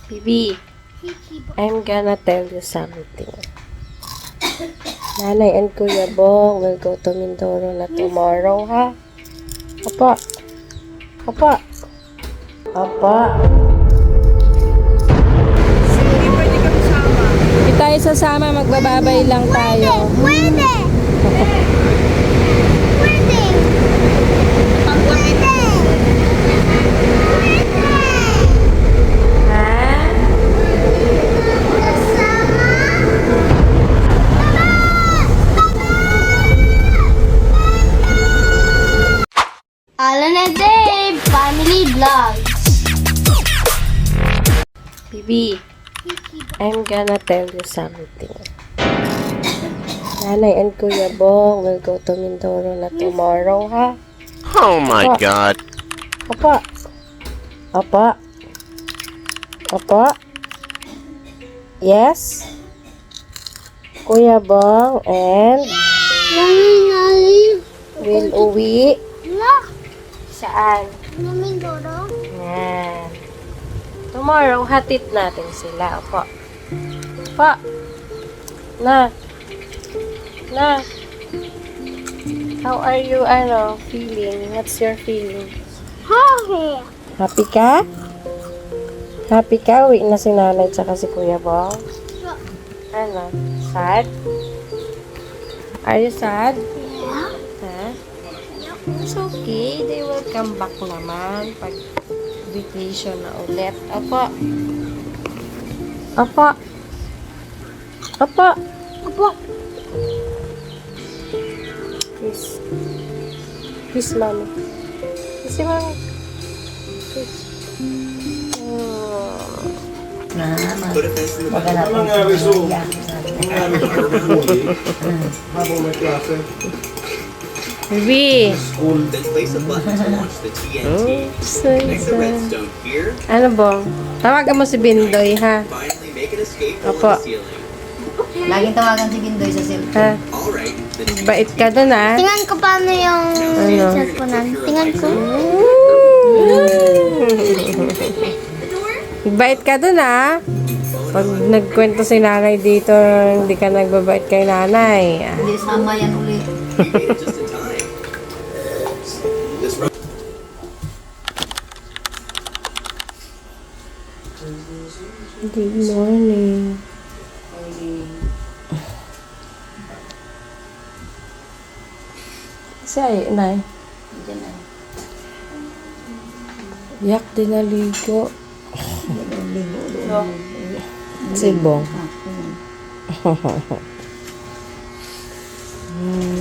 Bibi, I'm gonna tell you something. Nanay and Kuya Bong will go to Mindoro na tomorrow, ha? Apa? Apa? Apa? Hindi pwede ka kasama. Hindi tayo sasama, magbababay lang tayo. Pwede! Pwede! Pwede! Ha? Alan and Dave, Family Vlogs. Bibi, I'm gonna tell you something. Nanay and Kuya Bong will go to Mindoro na tomorrow, ha? Oh my god. Apa? Apa? Apa? Yes? Kuya Bong and will uwi saan? Mindoro? Yan. Tomorrow, hatid natin sila. Apa? Apa? Na? Na? How are you, feeling? What's your feeling? Happy. Happy ka? Happy ka? Uwi na si nanay tsaka si Kuya Bong? Ano? Sad? Are you sad? Yeah. Ha? It's okay. They will come back naman pag vacation na ulit. Apa? Apa? Apa? Apo. Kiss. Kiss, mami. Kiss si mami. Kiss. Ano nangyari so? Nangyari sa huli habang may klase. Baby. School. Then place a button to launch the TNT. Connect the redstone here. Ano bong? Tawagan mo si Bindoy, ha? Finally make an escape Opo. along the ceiling. Laging tawagan si Bindoy sa cellphone. Ha? All right. The Bait ka dun, ha? Tingnan ko paano yung Ano? cellphone. Tingnan ko. Bait ka dun, ha? Pag nagkwento si nanay dito, hindi ka nagbabait kay nanay. Hindi sama yan ulit. You made it just in time. This run Good morning. Say, nay. Diyan na. Yak din naligo. Si Bong.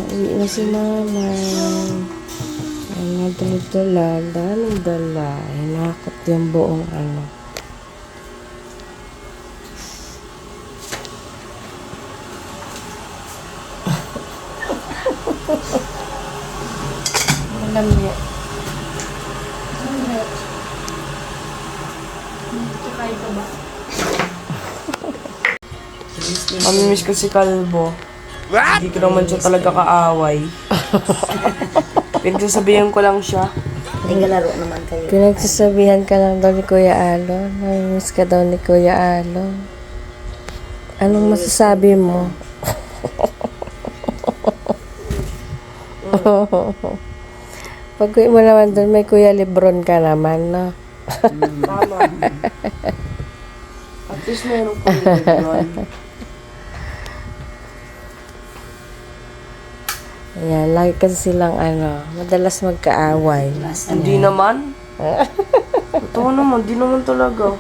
Uwi na si mama. Ang dala, daming dala. Hinakot yung buong ano. Alam niya. Mamimiss ko si Kalbo. Hindi ko naman siya talaga kaaway. Pinagsasabihan ko lang siya. Tinggalaro naman kayo. Pinagsasabihan ka lang daw ni Kuya Alon. Namimiss ka daw ni Kuya Alon. Anong masasabi mo? Pag uwi mo naman doon, may Kuya Lebron ka naman, no? Tama. At least meron ko yun. Ayan, lagi kasi silang madalas magkaaway. Hindi naman. Totoo naman, di naman talaga.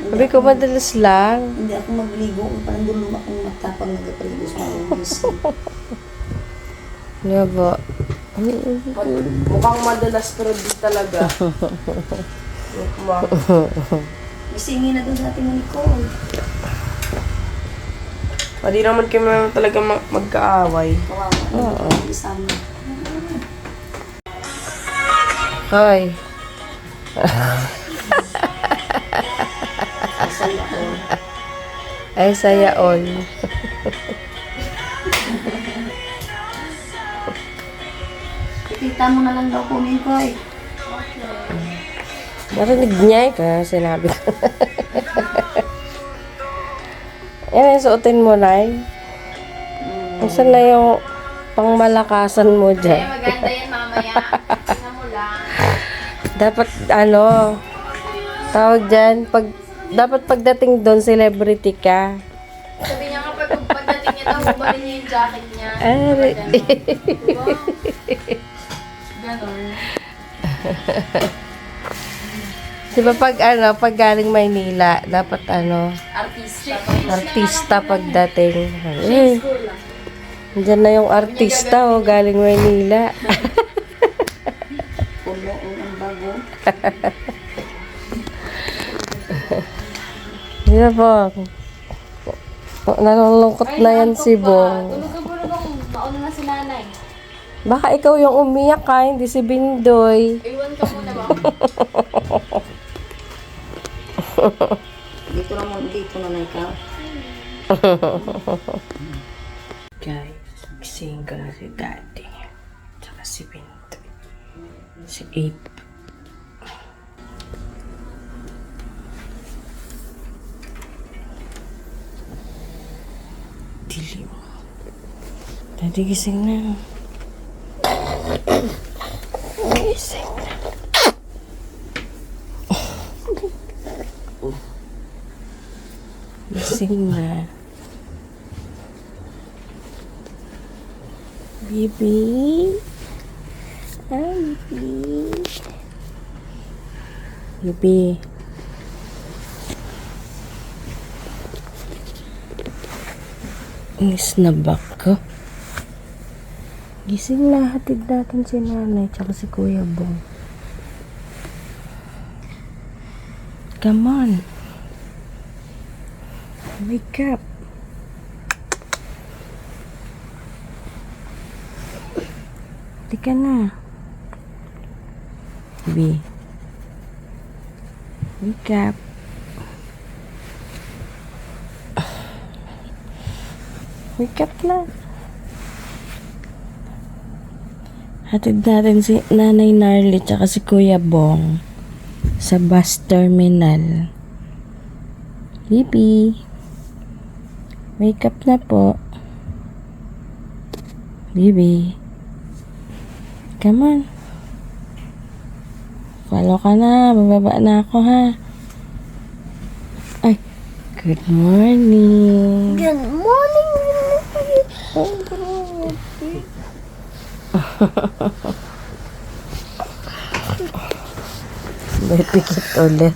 Sabi ko, madalas lang. Hindi ako magligo. Parang dulong akong matapang nagpaligo sa mga busy. Di ba po? Mukhang madalas pero di talaga. Gisingin na doon sa ating Nicole. Pwede naman kami talaga magkaaway. Kawawa. Oo. Isama. Hoy. Sasaya ko. Ay, saya all. Kita mo na lang daw kunin ko eh. Narinig niya eh, kaya sinabi ko. Yan yung suotin mo, Nay. Saan na yung pangmalakasan mo dyan? Maganda yan mamaya. Tingnan mo lang. Dapat, tawag dyan, dapat pagdating doon, celebrity ka. Sabi niya nga pagdating niya daw, hubalin niya yung jacket niya. Ganon. Diba pag galing Maynila, dapat artista pagdating. Diyan na yung artista, galing Maynila. Pulo ang bago. Diba po? Nalulungkot na yan si Bong. Tulog-bulog mauna na si nanay. Baka ikaw yung umiyak ka, hindi si Bindoy. Iwan ka muna ba? Dito na ikaw. Guys, gising ko na si Daddy. Tsaka si Bindoy. Si Ape. Dilim. Daddy, gising na. Gising na. Gising na. Baby. Hi, baby. Baby. Snabak ko. Gising na, hatid natin si nanay tsaka si Kuya Bong. Come on. Wake up. Hindi ka na. Baby. Wake up. Wake up na. Hatid natin si Nanay Narly tsaka si Kuya Bong sa bus terminal. Bibi. Wake up na po. Bibi. Come on. Follow ka na. Bababa na ako, ha. Ay. Good morning. Good morning. May pikit ulit.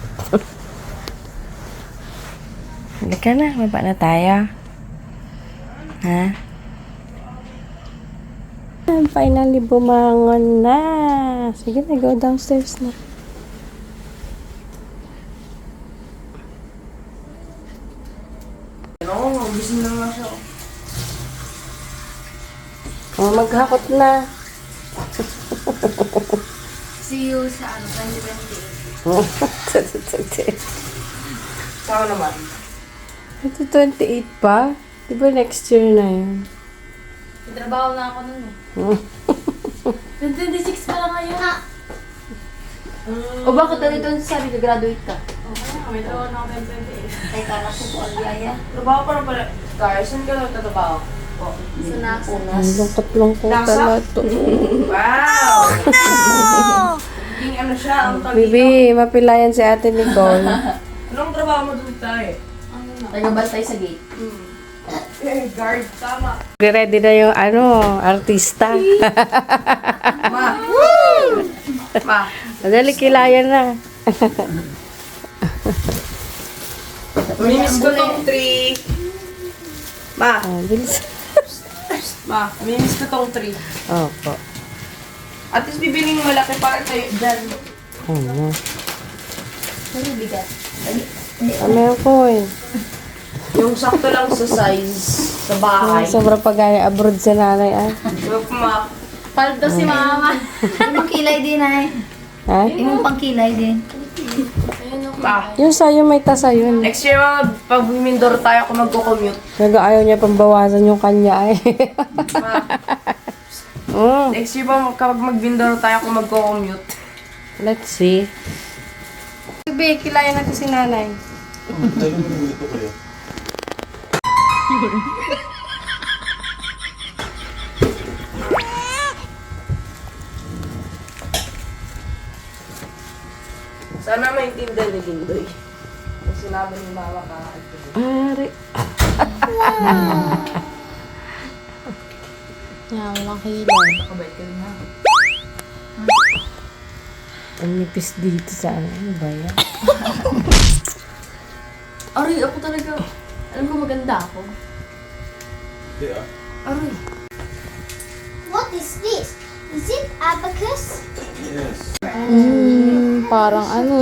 Halika na, baba na tayo. Ha? Finally, bumangon na. Sige na, go downstairs na. Gising na nga siya. Maghakot na. See you sa 2028. Saka naman. Ito 28 pa? Diba next year na yun? Trabaho na ako nun eh. 2026 pa lang ngayon. O bakit dito sabi ka graduate ka? May trabaho na ako 2028. Ay, kala ko po aliyaya. Trabaho pa na pala. Guys, saan ka nagtatrabaho? Sa NASA. Ang lungkot-lungkot na to. Wow! Naging ano siya, ang tawag dito. Bibi, mapilayan si Ate Nicole. Anong trabaho mo doon tayo? Taga-bantay sa gate. Guard, tama. Ready na yung artista. Ma. Ma. Madali kilayan na. Minis ko tong tree. Ma. Bilis. Ma, minis ko tong tree. Opo. At least bibiling malaki para tayo dyan. Ano? Ano bigat? Kami ako eh. Yung sakto lang sa size sa bahay. Sobrang pagaya abroad si nanay ah. Ma. Paldo si mama. Yung kilay din ay. Ha? Yung pangkilay din. Ma. Yung sa'yo may tasa yun. Next year, pag Mindoro tayo, ako magko-commute. Ayaw niya pang bawasan yung kanya eh. Ma. Next year pa, kapag mag-Mindoro tayo, ako magko-commute. Let's see. Bibi, kilayan natin si nanay. Tayo mo ito kayo. Sana maintindihan ni Lindoy. Kung sinabi ni Mama ka, Ari. Yan, walang kilay. kabait ka rin ha. Ang nipis dito sa ano ba yan? Aray, ako talaga. Alam ko maganda ako. Yeah. Aray. What is this? Is it abacus? Yes. Parang ano.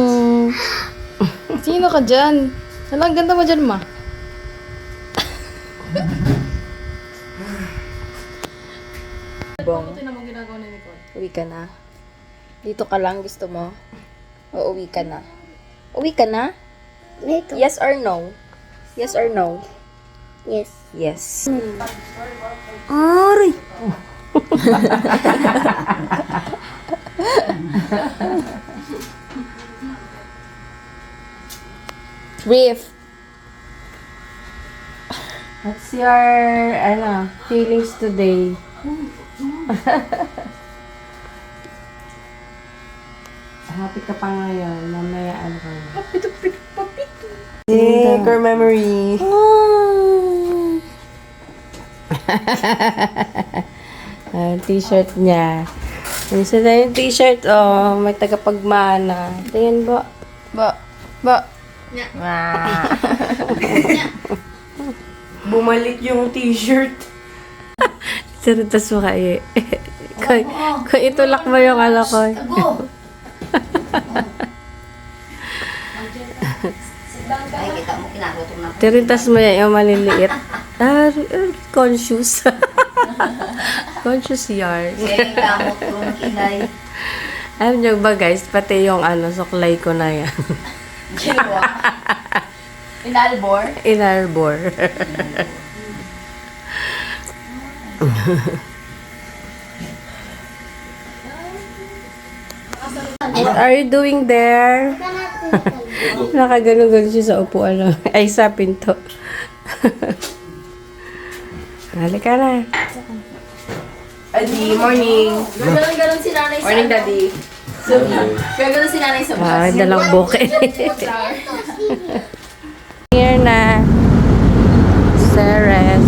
Sino ka dyan? Ang ganda mo dyan, ma. Bong. Uwi ka na. Dito ka lang, gusto mo? O uwi ka na? Uwi ka na? Dito. Yes or no? Yes or no? Yes. Yes. Aray! Brief. What's your, feelings today? Happy ka pa ngayon. Mamaya ano ka na. Yay, core memory. T-shirt niya. Minsan na yung t-shirt, oh. May tagapagmana. Tingin ba? Ba? Ah. Bumalik yung t-shirt. Siritas mo kayo. Kung itulak mo yung ano ko. Ay, kita mo, kinagutom na. Tiritas mo yan yung maliliit. Conscious. Conscious yarn. Kaya yung gamot ko ng kilay. Alam niyo ba guys, pati yung suklay ko na yan. Ginawa. Inalbor. Inarbor. What are you doing there? Nakaganon-ganon siya sa upuan. Ay, sa pinto. Halika na. Adi, morning. Gano'n si nanay sa Morning, Daddy. Gano'n si nanay sa Ah, dalang buke. Here na. Ceres.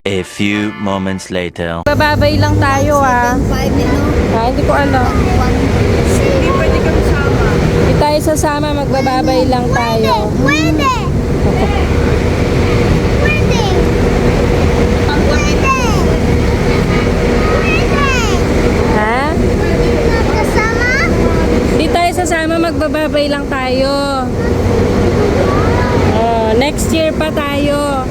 A few moments later. Bababay lang tayo ah. 5 minutes. Hindi ko alam. Hindi tayo sasama, magbababay lang tayo. Pwede! Pwede! Pwede! Ha? Kasama? Hindi tayo sasama, magbababay lang tayo. Oh, next year pa tayo.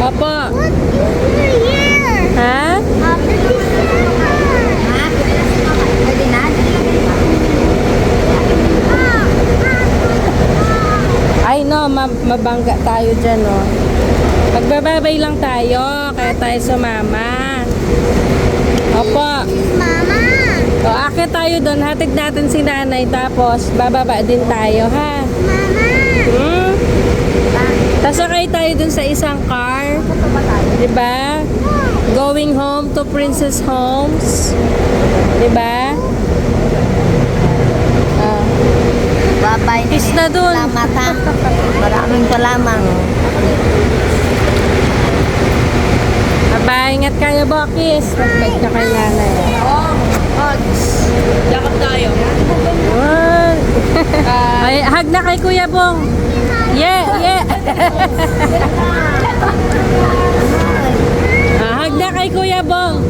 Opo. What is your year? Ha? After December. Pwede na? Ay no, mabangga tayo dyan oh. Magbababay lang tayo, kaya tayo sumama. Opo. Mama! O, akit tayo doon, hatid natin si nanay, tapos bababa din tayo, ha? Mama! Hmm? Tapos sakay tayo dun sa isang car. Diba? Going home to Princess Homes. Diba? Bye-bye Kiss na dun. Salamat ha. Maraming salamat. Bye, ingat kayo, Bokis. Respect ka kay nanay. Lakad tayo. One. Ay, hug na kay Kuya Bong. Yeah, yeah. Hug na kay Kuya Bong.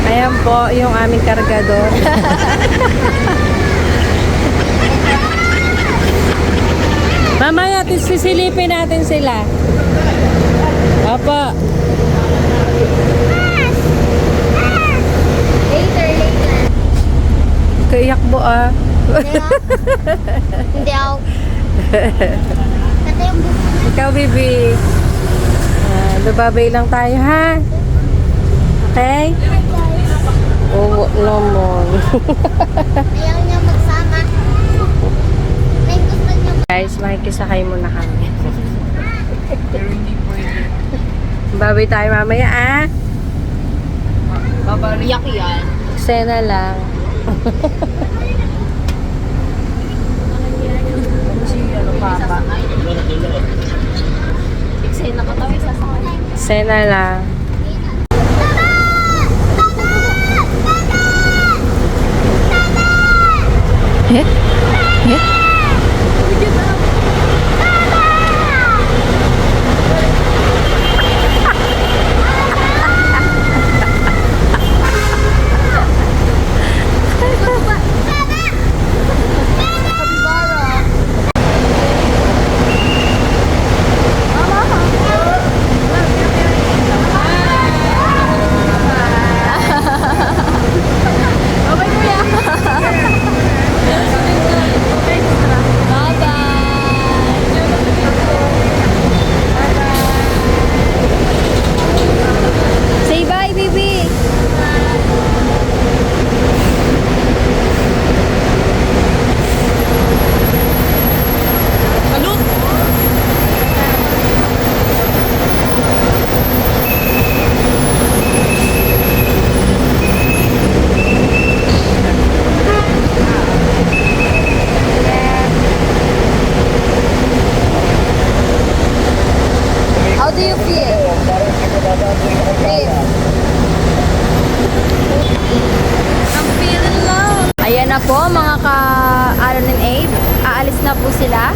Ayan po yung aming kargador. Mamaya, sisilipin natin sila. Opo. Later. Kaiyak mo ah. Hindi ako. Kata yung buko. Ikaw, baby. Bababay lang tayo, ha? Okay? Oo naman. Ayaw niya magsama. May gusto niya. Guys, makikisakay muna kami. Pero hindi pwede. Babay tayo mamaya, ah. Babariyak yan. Sena lang. Papa. Eksena ka tayo sasakay. Sena lang. Say bye, baby. How do you feel? I'm feeling love. Ayan na po mga ka-Aaron and Abe. Aalis na po sila.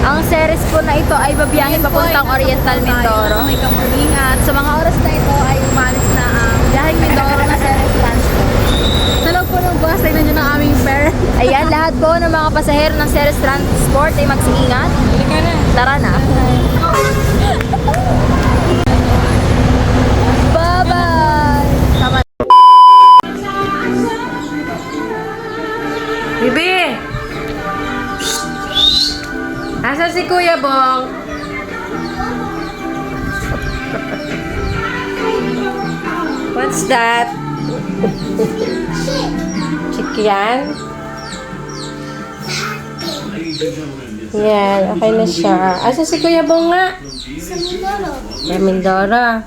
Ang series po na ito ay babiyahin papuntang Oriental Mindoro. May kamuling at Sa mga oras na ito ay umalis na ang biyaheng Mindoro na series transport. sa loob po ng bus, tignan nyo ng aming parents. Ayan, lahat po ng mga pasahero ng series transport ay mag-iingat. Tara na. Bye-bye! Tama. Bibi! Asan si Kuya Bong? What's that? Chick yan? Yan, okay na siya. Asan si Kuya Bong nga? Sa Mindoro.